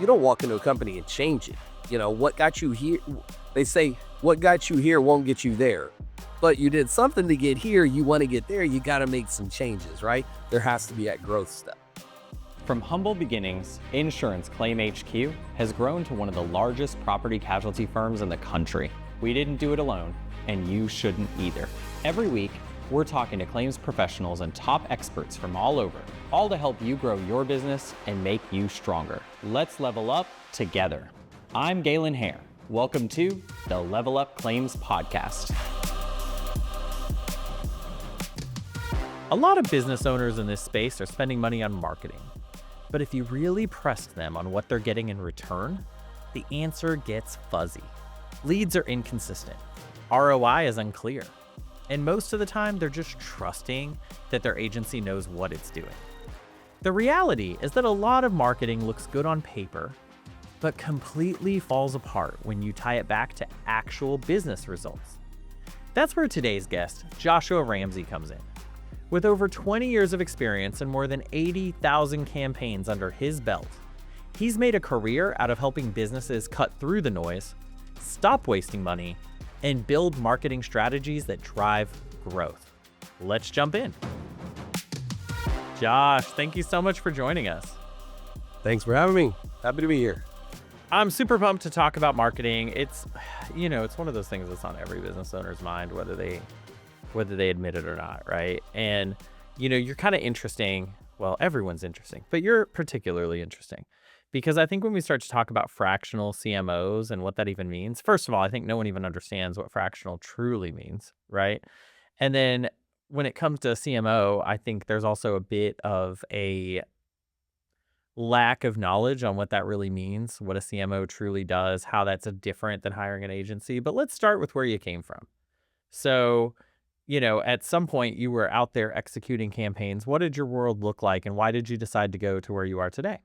you don't walk into a company and change it. What got you here? They say, what got you here won't get you there. But you did something to get here. You want to get there. You got to make some changes, right? There has to be that growth step. From humble beginnings, Insurance Claim HQ has grown to one of the largest property casualty firms in the country. We didn't do it alone, and you shouldn't either. Every week, we're talking to claims professionals and top experts from all over, all to help you grow your business and make you stronger. Let's level up together. I'm Galen Hair. Welcome to the Level Up Claims Podcast. A lot of business owners in this space are spending money on marketing. But if you really pressed them on what they're getting in return, the answer gets fuzzy. Leads are inconsistent. ROI is unclear. And most of the time, they're just trusting that their agency knows what it's doing. The reality is that a lot of marketing looks good on paper, but completely falls apart when you tie it back to actual business results. That's where today's guest, Joshua Ramsey, comes in. With over 20 years of experience and more than 80,000 campaigns under his belt, he's made a career out of helping businesses cut through the noise, stop wasting money, and build marketing strategies that drive growth. Let's jump in. Josh, thank you so much for joining us. Thanks for having me. Happy to be here. I'm super pumped to talk about marketing. It's one of those things that's on every business owner's mind, whether they admit it or not, right? And, you're kind of interesting. Well, everyone's interesting, but you're particularly interesting because I think when we start to talk about fractional CMOs and what that even means, first of all, I think no one even understands what fractional truly means, right? And then when it comes to CMO, I think there's also a bit of a lack of knowledge on what that really means, what a CMO truly does, how that's different than hiring an agency. But let's start with where you came from. So, at some point you were out there executing campaigns. What did your world look like, and why did you decide to go to where you are today?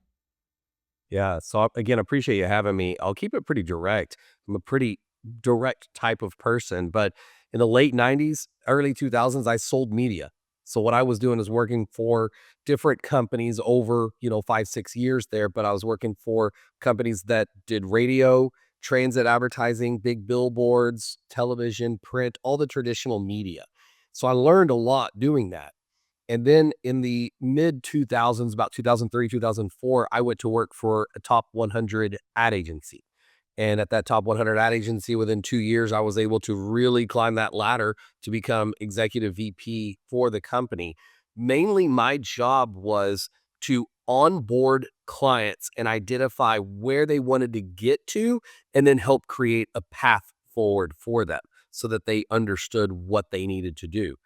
Yeah. So again, appreciate you having me. I'll keep it pretty direct. I'm a pretty direct type of person, but in the late 90s, early 2000s, I sold media. So what I was doing is working for different companies over, 5-6 years there, but I was working for companies that did radio, transit advertising, big billboards, television, print, all the traditional media. So I learned a lot doing that. And then in the mid 2000s, about 2003, 2004, I went to work for a top 100 ad agency. And at that top 100 ad agency, within 2 years, I was able to really climb that ladder to become executive VP for the company. Mainly my job was to onboard clients and identify where they wanted to get to, and then help create a path forward for them so that they understood what they needed to do.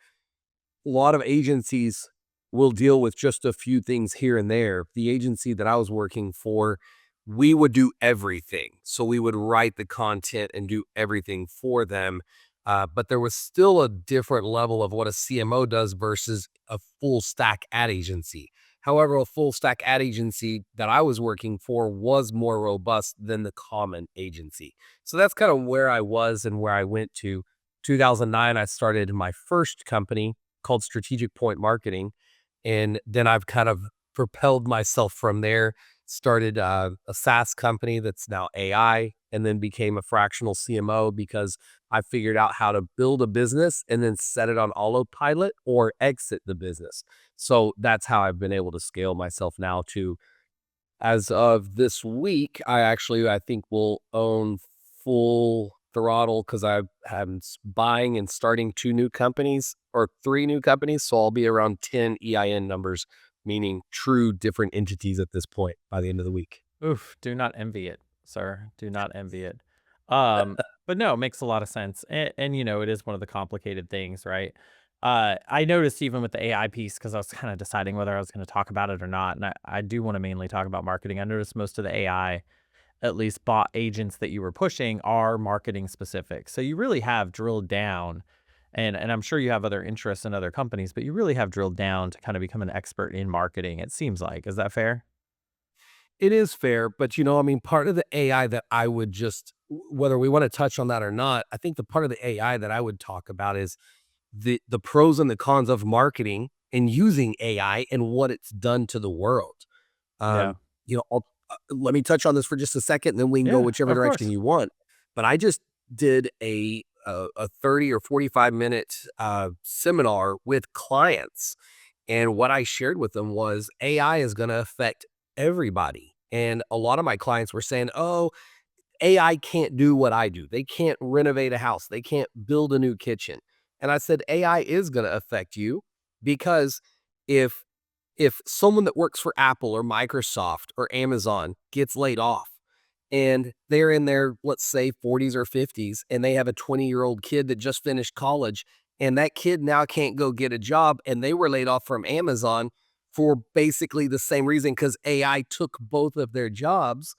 A lot of agencies will deal with just a few things here and there. The agency that I was working for, we would do everything. So we would write the content and do everything for them. But there was still a different level of what a CMO does versus a full stack ad agency. However, a full stack ad agency that I was working for was more robust than the common agency. So that's kind of where I was and where I went to. 2009, I started my first company called Strategic Point Marketing. And then I've kind of propelled myself from there, started a SaaS company that's now AI, and then became a fractional CMO because I figured out how to build a business and then set it on autopilot or exit the business. So that's how I've been able to scale myself now to, as of this week, I think will own full throttle because I'm buying and starting 2 new companies or 3 new companies. So I'll be around 10 EIN numbers, meaning true different entities at this point by the end of the week. Oof, do not envy it, sir. Do not envy it. But no, it makes a lot of sense. And it is one of the complicated things, right? I noticed even with the AI piece, because I was kind of deciding whether I was going to talk about it or not. And I do want to mainly talk about marketing. I noticed most of the AI, at least bot agents that you were pushing, are marketing specific. So you really have drilled down, and I'm sure you have other interests in other companies, but you really have drilled down to kind of become an expert in marketing, it seems like. Is that fair? It is fair, but part of the AI that I would just, whether we want to touch on that or not, I think the part of the AI that I would talk about is the pros and the cons of marketing and using AI and what it's done to the world. Yeah. Um, let me touch on this for just a second, and then we can go Yeah, whichever of direction course. you want. But I just did a 30 or 45-minute seminar with clients, and what I shared with them was AI is going to affect everybody. And a lot of my clients were saying, "Oh, AI can't do what I do. They can't renovate a house. They can't build a new kitchen." And I said, AI is going to affect you because if someone that works for Apple or Microsoft or Amazon gets laid off and they're in their, let's say, 40s or 50s, and they have a 20-year-old kid that just finished college, and that kid now can't go get a job, and they were laid off from Amazon for basically the same reason because AI took both of their jobs.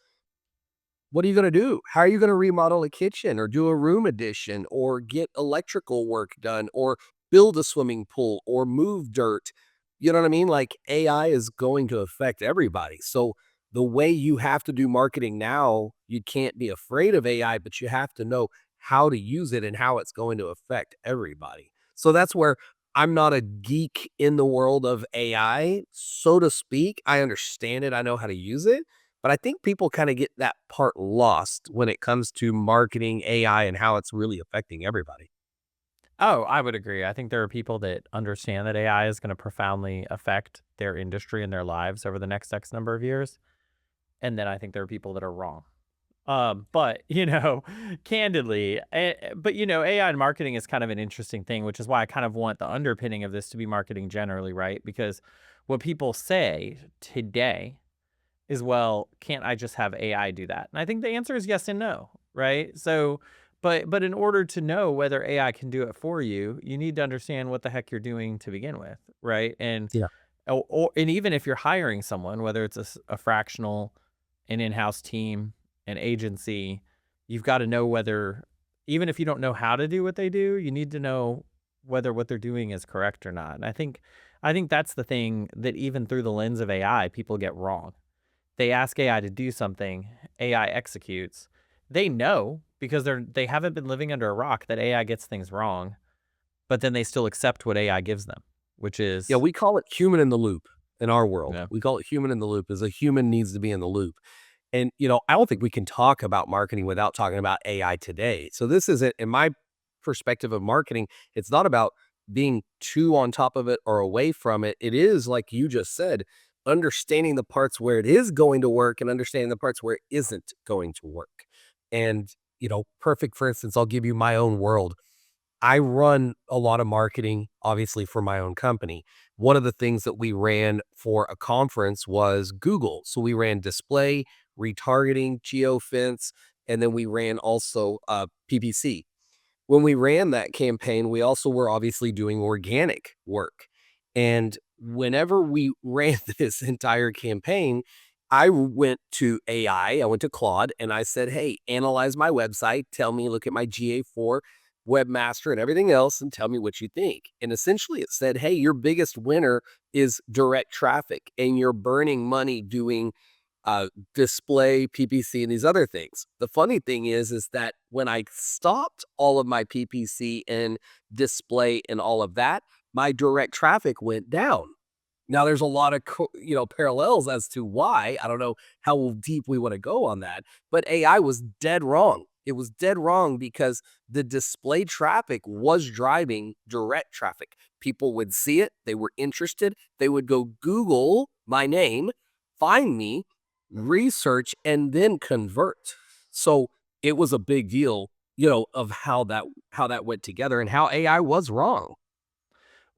What are you gonna do? How are you gonna remodel a kitchen or do a room addition or get electrical work done or build a swimming pool or move dirt? You know what I mean? Like, AI is going to affect everybody. So the way you have to do marketing now, you can't be afraid of AI, but you have to know how to use it and how it's going to affect everybody. So that's where I'm not a geek in the world of AI, so to speak. I understand it, I know how to use it, but I think people kinda get that part lost when it comes to marketing AI and how it's really affecting everybody. Oh, I would agree. I think there are people that understand that AI is going to profoundly affect their industry and their lives over the next X number of years. And then I think there are people that are wrong. But candidly, but AI and marketing is kind of an interesting thing, which is why I kind of want the underpinning of this to be marketing generally, right? Because what people say today is, well, can't I just have AI do that? And I think the answer is yes and no, right? So, but in order to know whether AI can do it for you, you need to understand what the heck you're doing to begin with, right? Yeah. And even if you're hiring someone, whether it's a fractional, an in-house team, an agency, you've got to know whether, even if you don't know how to do what they do, you need to know whether what they're doing is correct or not. And I think that's the thing that even through the lens of AI, people get wrong. They ask AI to do something, AI executes. They know because they haven't been living under a rock that AI gets things wrong, but then they still accept what AI gives them, which Yeah, is, we call it human in the loop in our world. yeah. We call it human in the loop, as a human needs to be in the loop. And, I don't think we can talk about marketing without talking about AI today. So this isn't, in my perspective of marketing, it's not about being too on top of it or away from it. It is, like you just said, understanding the parts where it is going to work and understanding the parts where it isn't going to work. And, perfect, for instance, I'll give you my own world. I run a lot of marketing, obviously, for my own company. One of the things that we ran for a conference was Google. So we ran display, retargeting, geofence, and then we ran also PPC. When we ran that campaign, we also were obviously doing organic work. And whenever we ran this entire campaign, I went to AI, I went to Claude, and I said, "Hey, analyze my website, tell me, look at my GA4 webmaster and everything else, and tell me what you think." And essentially it said, "Hey, your biggest winner is direct traffic, and you're burning money doing display, PPC, and these other things." The funny thing is that when I stopped all of my PPC and display and all of that, my direct traffic went down. Now there's a lot of parallels as to why. I don't know how deep we want to go on that, but AI was dead wrong. It was dead wrong because the display traffic was driving direct traffic. People would see it, they were interested, they would go Google my name, find me, research, and then convert. So it was a big deal, of how that went together and how AI was wrong.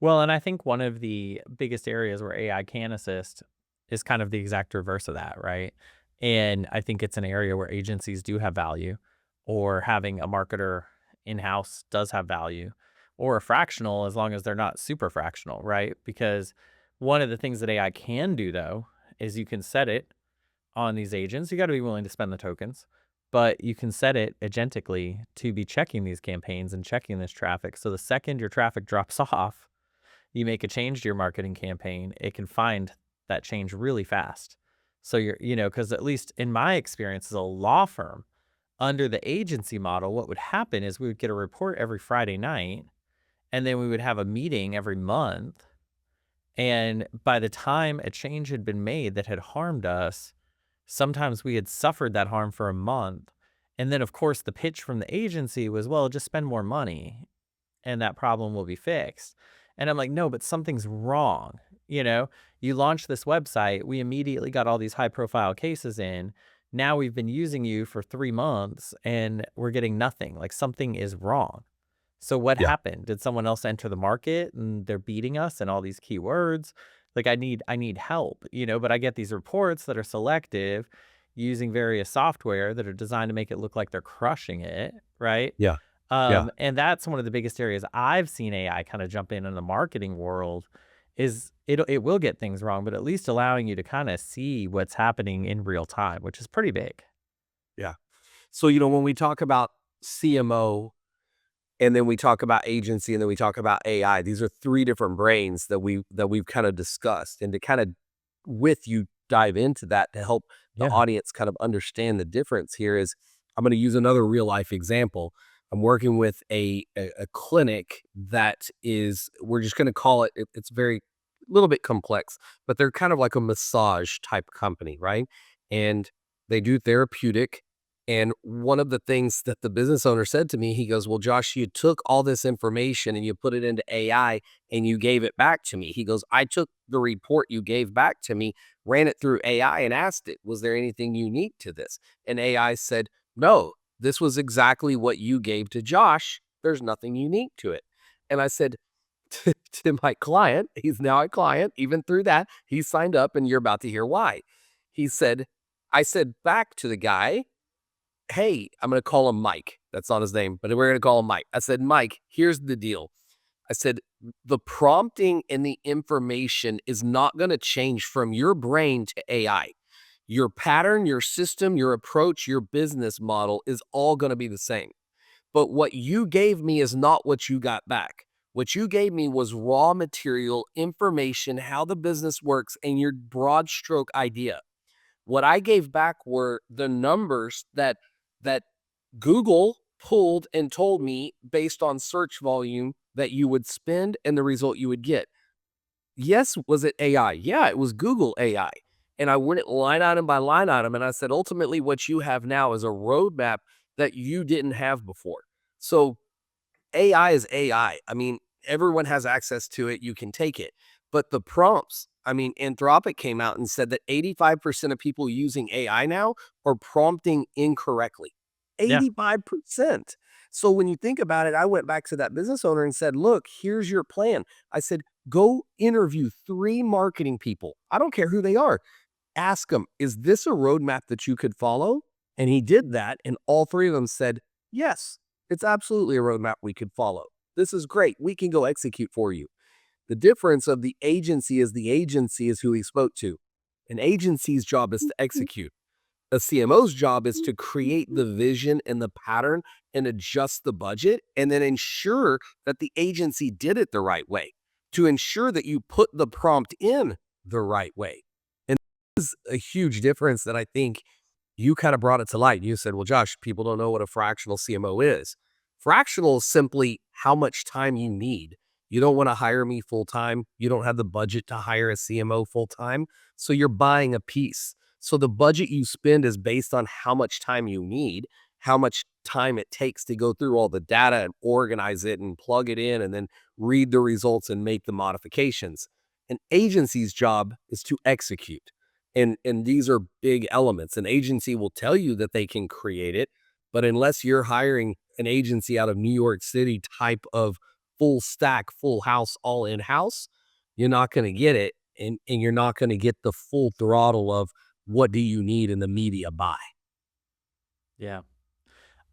Well, and I think one of the biggest areas where AI can assist is kind of the exact reverse of that, right? And I think it's an area where agencies do have value, or having a marketer in house does have value, or a fractional as long as they're not super fractional, right? Because one of the things that AI can do, though, is you can set it on these agents. You got to be willing to spend the tokens, but you can set it agentically to be checking these campaigns and checking this traffic. So the second your traffic drops off, you make a change to your marketing campaign, it can find that change really fast. So because at least in my experience as a law firm, under the agency model, what would happen is we would get a report every Friday night, and then we would have a meeting every month. And by the time a change had been made that had harmed us, Sometimes we had suffered that harm for a month. And then, of course, the pitch from the agency was, well, just spend more money and that problem will be fixed. And I'm like, no, but something's wrong. You know, you launched this website, we immediately got all these high profile cases in. Now we've been using you for 3 months and we're getting nothing. Like something is wrong. So what Yeah. happened? Did someone else enter the market and they're beating us and all these keywords? Like I need help, but I get these reports that are selective using various software that are designed to make it look like they're crushing it, right? Yeah. Yeah. And that's one of the biggest areas I've seen AI kind of jump in the marketing world is it will get things wrong, but at least allowing you to kind of see what's happening in real time, which is pretty big. Yeah. So, when we talk about CMO and then we talk about agency and then we talk about AI, these are three different brains that we've kind of discussed. And to kind of with you dive into that to help the Yeah. audience kind of understand the difference here is I'm going to use another real life example. I'm working with a clinic that is we're just going to call it's very little bit complex, but they're kind of like a massage type company, right? And they do therapeutic. And one of the things that the business owner said to me, he goes, "Well, Josh, you took all this information and you put it into AI and you gave it back to me." He goes, "I took the report you gave back to me, ran it through AI and asked it, was there anything unique to this?" And AI said, "No, this was exactly what you gave to Josh. There's nothing unique to it." And I said to my client, he's now a client, even through that, he signed up and you're about to hear why. He said, I said back to the guy, "Hey," I'm gonna call him Mike. That's not his name, but we're gonna call him Mike. I said, "Mike, here's the deal." I said, "The prompting and the information is not gonna change from your brain to AI. Your pattern, your system, your approach, your business model is all gonna be the same. But what you gave me is not what you got back. What you gave me was raw material, information, how the business works, and your broad stroke idea. What I gave back were the numbers that Google pulled and told me based on search volume that you would spend and the result you would get. Yes, was it AI? Yeah, it was Google AI. And I went line item by line item and I said, ultimately, what you have now is a roadmap that you didn't have before. So AI is AI. I mean, everyone has access to it. You can take it. But the prompts, I mean, Anthropic came out and said that 85% of people using AI now are prompting incorrectly. Yeah. 85%. So when you think about it, I went back to that business owner and said, "Look, here's your plan." I said, "Go interview three marketing people. I don't care who they are. Ask them, is this a roadmap that you could follow?" And he did that. And all three of them said, "Yes, it's absolutely a roadmap we could follow. This is great. We can go execute for you." The difference of the agency is who he spoke to. An agency's job is to execute. A CMO's job is to create the vision and the pattern and adjust the budget and then ensure that the agency did it the right way, to ensure that you put the prompt in the right way. And this is a huge difference that I think you kind of brought it to light. You said, "Well, Josh, people don't know what a fractional CMO is." Fractional is simply how much time you need. You don't want to hire me full time. You don't have the budget to hire a CMO full time. So you're buying a piece. So the budget you spend is based on how much time you need, how much time it takes to go through all the data and organize it and plug it in and then read the results and make the modifications. An agency's job is to execute. And these are big elements. An agency will tell you that they can create it, but unless you're hiring an agency out of New York City type of full stack, full house, all in house, you're not going to get it. And you're not going to get the full throttle of what do you need in the media buy. Yeah.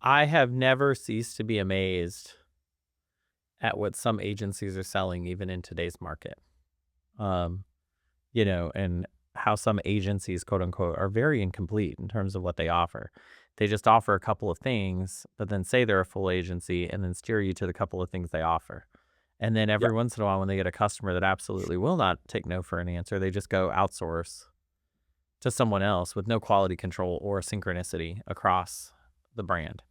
I have never ceased to be amazed at what some agencies are selling even in today's market. Um, and how some agencies, quote unquote, are very incomplete in terms of what they offer. They just offer a couple of things, but then say they're a full agency and then steer you to the couple of things they offer. And then Yeah. every once in a while, when they get a customer that absolutely will not take no for an answer, they just go outsource to someone else with no quality control or synchronicity across the brand.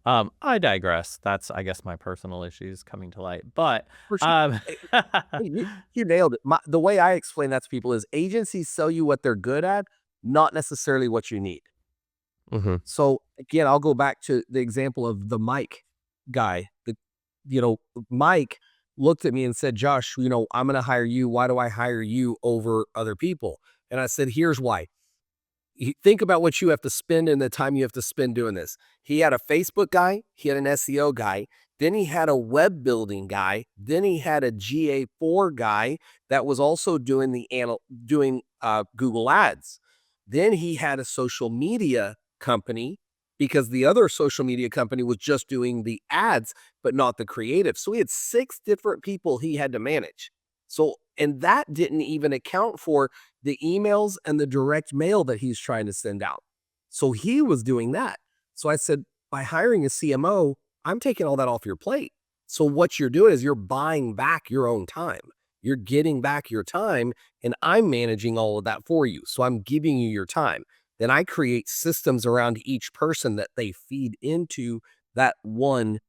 I digress. That's, I guess, my personal issues coming to light. But For sure. um, Eh, you nailed it. The way I explain that to people is agencies sell you what they're good at, not necessarily what you need. Mhm. So again, I'll go back to the example of the Mike guy. You know, Mike looked at me and said, Josh, I'm going to hire you. Why do I hire you over other people? And I said, here's why. Think about what you have to spend and the time you have to spend doing this. He had a Facebook guy, he had an SEO guy, then he had a web building guy, then he had a GA4 guy that was also doing Google Ads. Then he had a social media company because the other social media company was just doing the ads but not the creative. So he had 6 different people he had to manage. So and that didn't even account for the emails and the direct mail that he's trying to send out. So he was doing that. So I said, by hiring a CMO, I'm taking all that off your plate. So what you're doing is you're buying back your own time. You're getting back your time, and I'm managing all of that for you. So I'm giving you your time. Then I create systems around each person that they feed into that one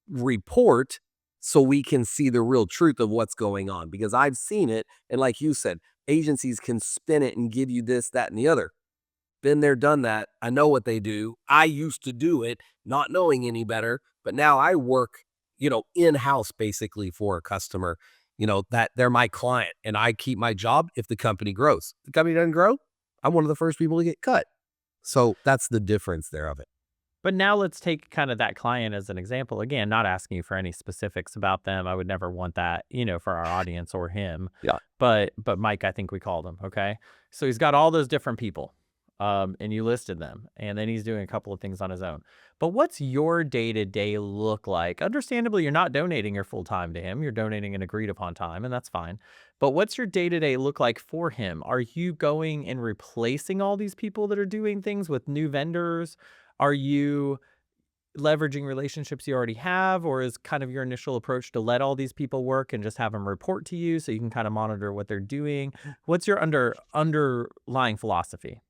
report so we can see the real truth of what's going on because I've seen it. And like you said, agencies can spin it and give you this, that, and the other. Been there, done that. I know what they do. I used to do it, not knowing any better, but now I work, in house basically for a customer, that they're my client and I keep my job if the company grows. If the company doesn't grow, I'm one of the first people to get cut. So that's the difference there of it. But now let's take kind of that client as an example. Again, not asking you for any specifics about them. I would never want that, for our audience or him. Yeah. But Mike, I think we called him. Okay. So he's got all those different people. And you listed them, and then he's doing a couple of things on his own. But what's your day-to-day look like? Understandably, you're not donating your full time to him. You're donating an agreed upon time, and that's fine. But what's your day-to-day look like for him? Are you going and replacing all these people that are doing things with new vendors? Are you leveraging relationships you already have, or is kind of your initial approach to let all these people work and just have them report to you so you can kind of monitor what they're doing? What's your underlying philosophy?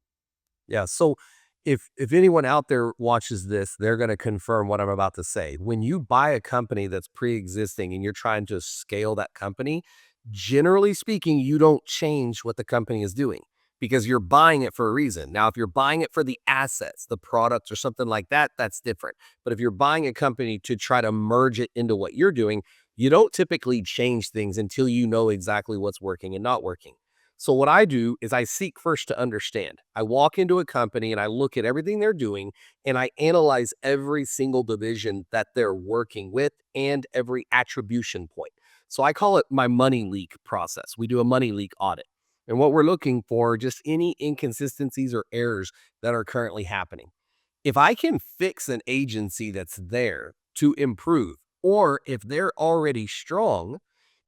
Yeah. So if anyone out there watches this, they're going to confirm what I'm about to say. When you buy a company that's pre-existing and you're trying to scale that company, generally speaking, you don't change what the company is doing because you're buying it for a reason. Now, if you're buying it for the assets, the products or something like that, that's different. But if you're buying a company to try to merge it into what you're doing, you don't typically change things until you know exactly what's working and not working. So what I do is I seek first to understand. I walk into a company and I look at everything they're doing and I analyze every single division that they're working with and every attribution point. So I call it my money leak process. We do a money leak audit. And what we're looking for just any inconsistencies or errors that are currently happening. If I can fix an agency that's there to improve, or if they're already strong,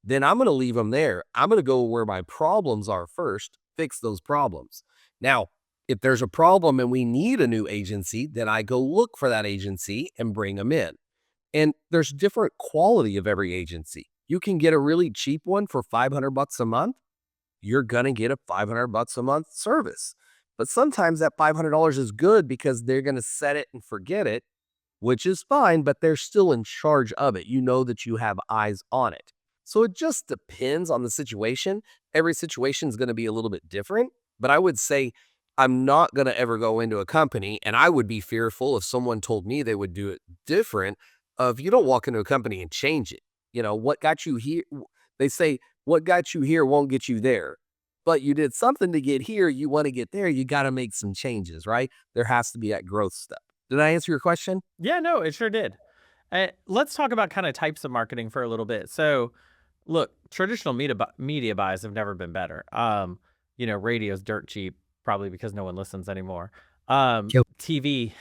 then I'm going to leave them there. I'm going to go where my problems are first, fix those problems. Now, if there's a problem and we need a new agency, then I go look for that agency and bring them in. And there's different quality of every agency. You can get a really cheap one for $500 a month. You're going to get a $500 a month service. But sometimes that $500 is good because they're going to set it and forget it, which is fine, but they're still in charge of it. You know that you have eyes on it. So it just depends on the situation. Every situation is going to be a little bit different, but I would say I'm not going to ever go into a company and I would be fearful if someone told me they would do it different of you don't walk into a company and change it. What got you here? They say what got you here won't get you there. But you did something to get here, you want to get there, you got to make some changes, right? There has to be that growth step. Did I answer your question? Yeah, no, it sure did. Let's talk about kind of types of marketing for a little bit. So, look, traditional media buys have never been better. Radio's dirt cheap, probably because no one listens anymore. Yep. TV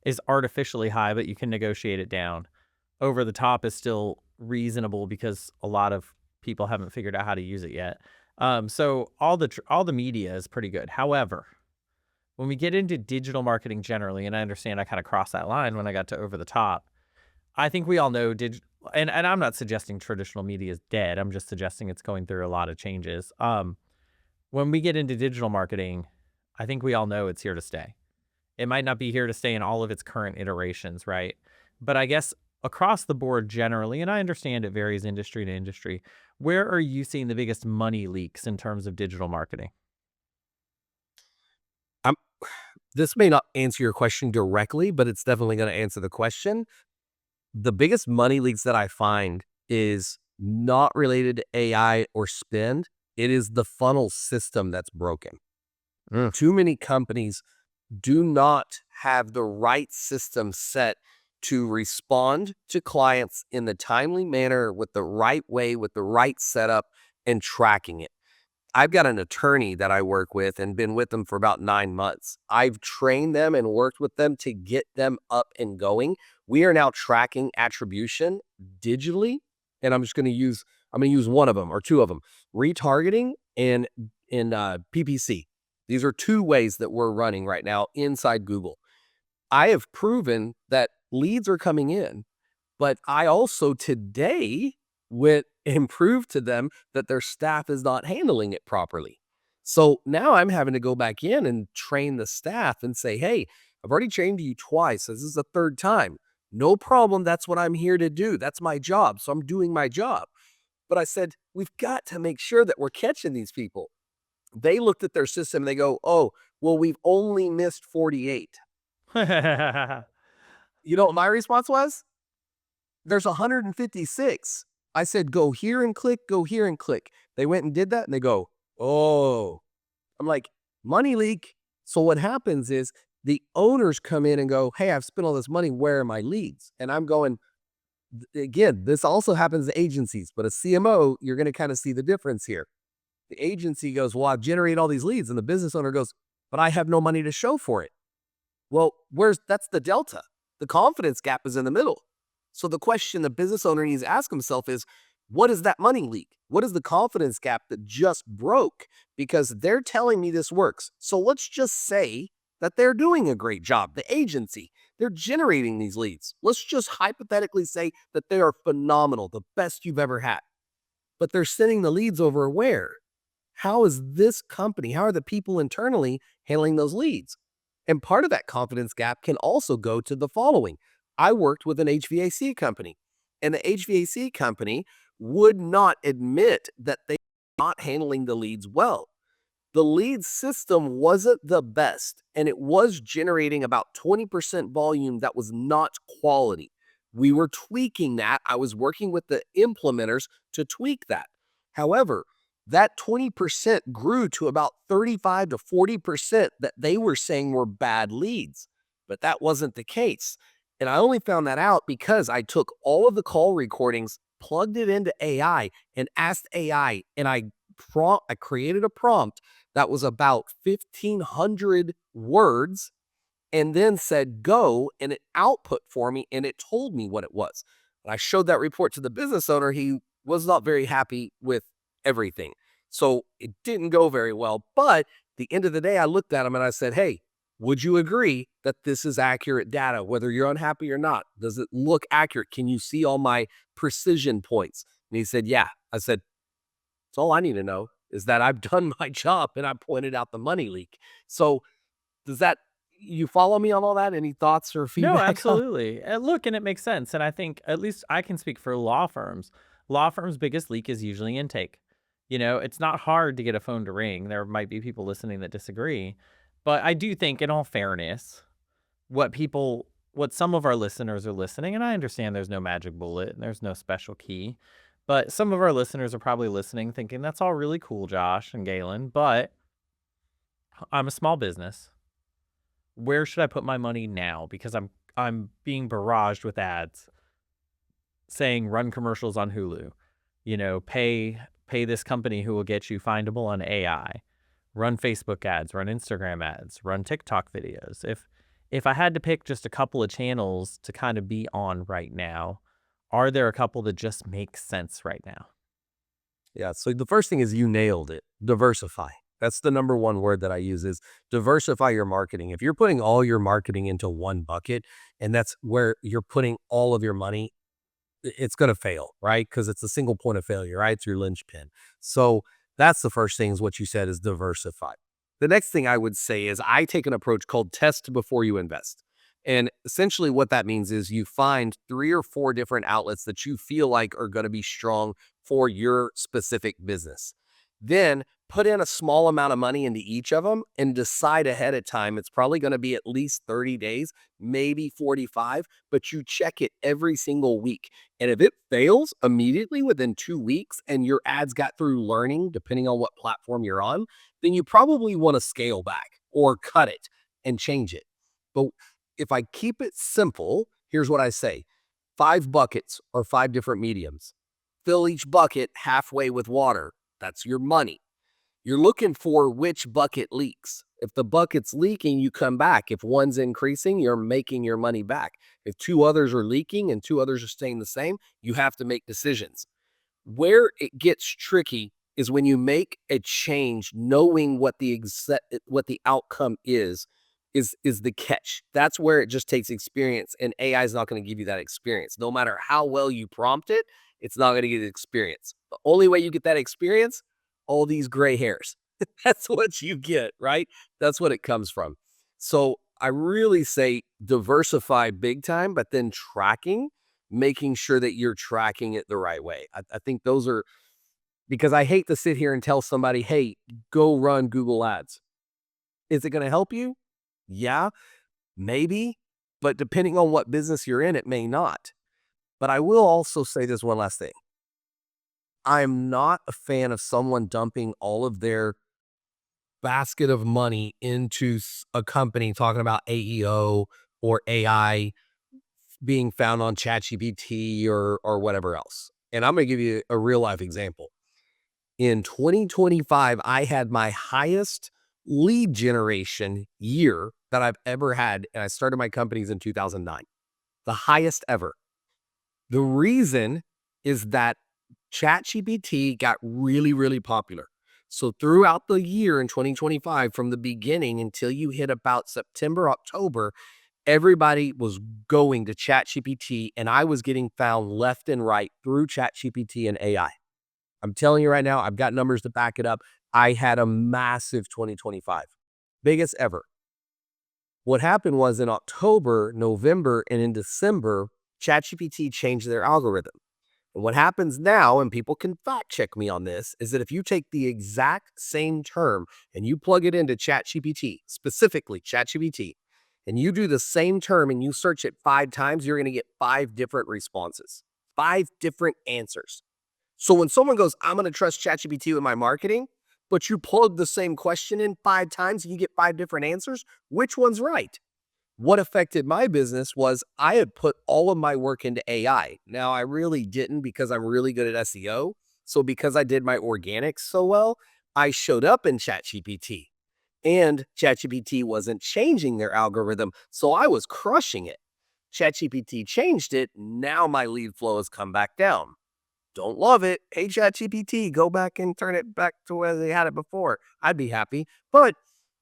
is artificially high, but you can negotiate it down. Over the top is still reasonable because a lot of people haven't figured out how to use it yet. So all the media is pretty good. However, when we get into digital marketing generally, and I understand I kind of crossed that line when I got to over the top, I think we all know and I'm not suggesting traditional media is dead. I'm just suggesting it's going through a lot of changes. When we get into digital marketing, I think we all know it's here to stay. It might not be here to stay in all of its current iterations, right? But I guess across the board generally, and I understand it varies industry to industry, where are you seeing the biggest money leaks in terms of digital marketing? This may not answer your question directly, but it's definitely going to answer the question. The biggest money leaks that I find is not related to AI or spend. It is the funnel system that's broken. Mm. Too many companies do not have the right system set to respond to clients in the timely manner with the right way, with the right setup and tracking it. I've got an attorney that I work with and been with them for about 9 months. I've trained them and worked with them to get them up and going. We are now tracking attribution digitally, and I'm going to use one of them or two of them, retargeting and in PPC. These are two ways that we're running right now inside Google. I have proven that leads are coming in, but I also today went and proved to them that their staff is not handling it properly. So now I'm having to go back in and train the staff and say, hey, I've already trained you twice. This is the third time. No problem. That's what I'm here to do. That's my job. So I'm doing my job. But I said, we've got to make sure that we're catching these people. They looked at their system and they go, oh, well, we've only missed 48. You know what my response was? There's 156. I said, go here and click, go here and click. They went and did that and they go, oh, I'm like, money leak. So what happens is the owners come in and go, hey, I've spent all this money. Where are my leads? And I'm going, again, this also happens to agencies, but a CMO, you're going to kind of see the difference here. The agency goes, well, I've generated all these leads. And the business owner goes, but I have no money to show for it. Well, that's the delta. The confidence gap is in the middle. So the question the business owner needs to ask himself is, what is that money leak? What is the confidence gap that just broke? Because they're telling me this works. So let's just say that they're doing a great job. The agency, they're generating these leads. Let's just hypothetically say that they are phenomenal, the best you've ever had. But they're sending the leads over where? How is this company, how are the people internally handling those leads? And part of that confidence gap can also go to the following. I worked with an HVAC company, and the HVAC company would not admit that they were not handling the leads well. The lead system wasn't the best, and it was generating about 20% volume that was not quality. We were tweaking that. I was working with the implementers to tweak that. However, that 20% grew to about 35 to 40% that they were saying were bad leads, but that wasn't the case. And I only found that out because I took all of the call recordings, plugged it into AI, and asked AI, and I created a prompt that was about 1,500 words and then said go, and it output for me and it told me what it was. When I showed that report to the business owner, he was not very happy with everything. So it didn't go very well. But at the end of the day, I looked at him and I said, hey, would you agree that this is accurate data, whether you're unhappy or not? Does it look accurate? Can you see all my precision points? And he said, yeah. I said, that's all I need to know is that I've done my job and I pointed out the money leak. So does that, you follow me on all that? Any thoughts or No, feedback on? absolutely. Look, and it makes sense. And I think at least I can speak for law firms. Law firms' biggest leak is usually intake. It's not hard to get a phone to ring. There might be people listening that disagree. But I do think, in all fairness, what some of our listeners are listening, and I understand there's no magic bullet and there's no special key, but some of our listeners are probably listening thinking, that's all really cool, Josh and Galen, but I'm a small business. Where should I put my money now? Because I'm being barraged with ads saying run commercials on Hulu. Pay this company who will get you findable on AI. Run Facebook ads, run Instagram ads, run TikTok videos. If I had to pick just a couple of channels to kind of be on right now, are there a couple that just make sense right now? Yeah. So the first thing is you nailed it. Diversify. That's the number one word that I use is diversify your marketing. If you're putting all your marketing into one bucket and that's where you're putting all of your money, it's going to fail, right? Because it's a single point of failure, right? It's your linchpin. So that's the first thing is what you said is diversify. The next thing I would say is I take an approach called test before you invest. And essentially what that means is you find 3 or 4 different outlets that you feel like are going to be strong for your specific business. Then put in a small amount of money into each of them and decide ahead of time it's probably going to be at least 30 days, maybe 45, but you check it every single week. And if it fails immediately within 2 weeks and your ads got through learning, depending on what platform you're on, then you probably want to scale back or cut it and change it. But if I keep it simple, here's what I say: 5 buckets or 5 different mediums. Fill each bucket halfway with water. That's your money. You're looking for which bucket leaks. If the bucket's leaking, you come back. If one's increasing, you're making your money back. If 2 others are leaking and 2 others are staying the same, you have to make decisions. Where it gets tricky is when you make a change knowing what the outcome is the catch. That's where it just takes experience, and AI is not going to give you that experience. No matter how well you prompt it, it's not going to get experience. The only way you get that experience, all these gray hairs. That's what you get, right? That's what it comes from. So I really say diversify big time, but then tracking, making sure that you're tracking it the right way. I think those are, because I hate to sit here and tell somebody, hey, go run Google Ads. Is it going to help you? Yeah, maybe. But depending on what business you're in, it may not. But I will also say this one last thing. I'm not a fan of someone dumping all of their basket of money into a company talking about AEO or AI being found on ChatGPT or whatever else. And I'm going to give you a real life example. In 2025, I had my highest lead generation year that I've ever had. And I started my companies in 2009, the highest ever. The reason is that ChatGPT got really, really popular. So throughout the year in 2025, from the beginning until you hit about September, October, everybody was going to ChatGPT, and I was getting found left and right through ChatGPT and AI. I'm telling you right now, I've got numbers to back it up. I had a massive 2025, biggest ever. What happened was in October, November, and in December, ChatGPT changed their algorithm. And what happens now, and people can fact check me on this, is that if you take the exact same term and you plug it into ChatGPT, specifically ChatGPT, and you do the same term and you search it 5 times, you're going to get 5 different responses, 5 different answers. So when someone goes, I'm going to trust ChatGPT with my marketing, but you plug the same question in 5 times and you get 5 different answers, which one's right? What affected my business was I had put all of my work into AI. Now, I really didn't because I'm really good at SEO. So because I did my organics so well, I showed up in ChatGPT, and ChatGPT wasn't changing their algorithm. So I was crushing it. ChatGPT changed it. Now my lead flow has come back down. Don't love it. Hey, ChatGPT, go back and turn it back to where they had it before. I'd be happy. But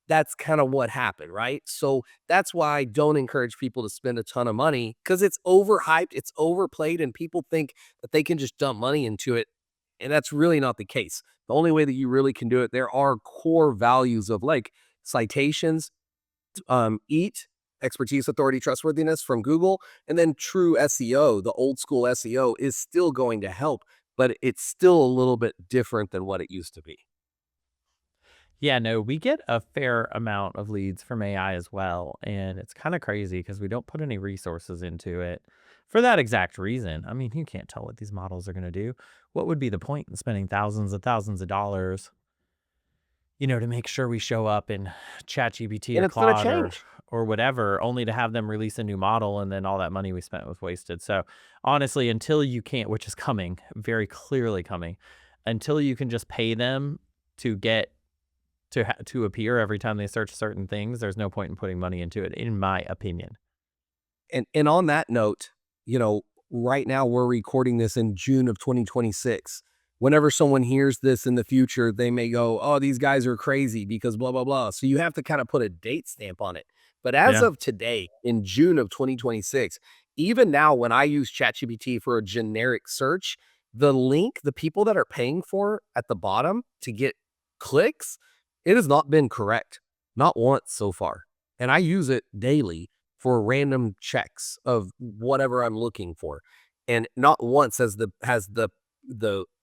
that's kind of what happened, right? So that's why I don't encourage people to spend a ton of money, because it's overhyped, it's overplayed, and people think that they can just dump money into it. And that's really not the case. The only way that you really can do it, there are core values of like citations, EAT, expertise, authority, trustworthiness from Google, and then true SEO. The old school SEO is still going to help, but it's still a little bit different than what it used to be. Yeah, no, we get a fair amount of leads from AI as well. And it's kind of crazy because we don't put any resources into it for that exact reason. I mean, you can't tell what these models are going to do. What would be the point in spending thousands of dollars, to make sure we show up in ChatGPT And or it's going to Claude change. or whatever, only to have them release a new model and then all that money we spent was wasted. So honestly, until you can't, which is coming, very clearly coming, until you can just pay them to get to appear every time they search certain things, there's no point in putting money into it, in my opinion. And on that note, right now we're recording this in June of 2026. Whenever someone hears this in the future, they may go, "Oh, these guys are crazy because blah blah blah." So you have to kind of put a date stamp on it. But as Yeah. of today, in June of 2026, even now when I use ChatGPT for a generic search, the people that are paying for at the bottom to get clicks, it has not been correct. Not once so far. And I use it daily for random checks of whatever I'm looking for. And not once has the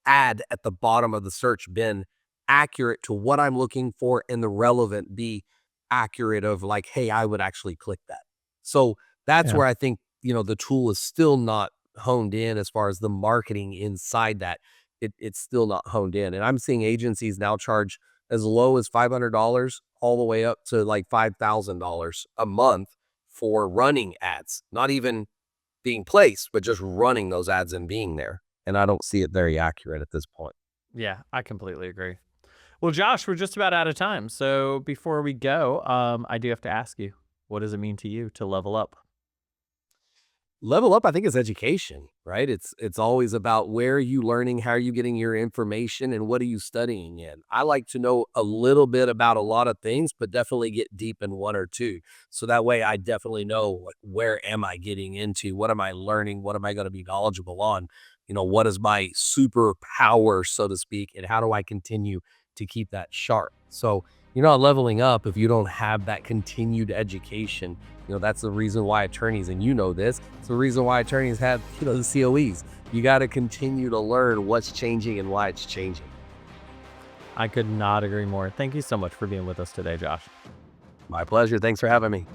ad at the bottom of the search been accurate to what I'm looking for and the relevant be accurate of like, hey, I would actually click that. So that's Yeah. where I think, the tool is still not honed in as far as the marketing inside that. It's still not honed in. And I'm seeing agencies now charge as low as $500 all the way up to like $5,000 a month for running ads, not even being placed, but just running those ads and being there. And I don't see it very accurate at this point. Yeah, I completely agree. Well, Josh, we're just about out of time. So before we go, I do have to ask you, what does it mean to you to level up? Level up, I think, is education, right? It's always about where are you learning, how are you getting your information, and what are you studying in. I like to know a little bit about a lot of things, but definitely get deep in one or two. So that way I definitely know where am I getting into? What am I learning? What am I going to be knowledgeable on? What is my superpower, so to speak, and how do I continue to keep that sharp? So you're not leveling up if you don't have that continued education. That's the reason why attorneys, and this, it's the reason why attorneys have, the COEs. You got to continue to learn what's changing and why it's changing. I could not agree more. Thank you so much for being with us today, Josh. My pleasure. Thanks for having me.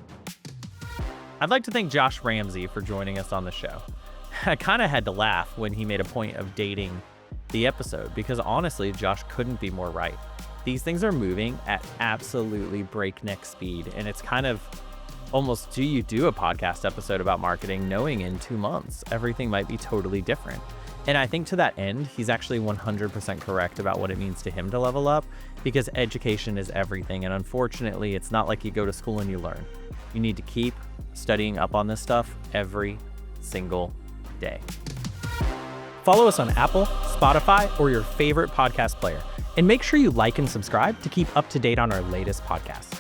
I'd like to thank Josh Ramsey for joining us on the show. I kind of had to laugh when he made a point of dating the episode because honestly, Josh couldn't be more right. These things are moving at absolutely breakneck speed, and it's kind of almost, do you do a podcast episode about marketing knowing in 2 months everything might be totally different? And I think to that end, he's actually 100% correct about what it means to him to level up, because education is everything. And unfortunately, it's not like you go to school and you learn. You need to keep studying up on this stuff every single day. Follow us on Apple, Spotify, or your favorite podcast player. And make sure you like and subscribe to keep up to date on our latest podcasts.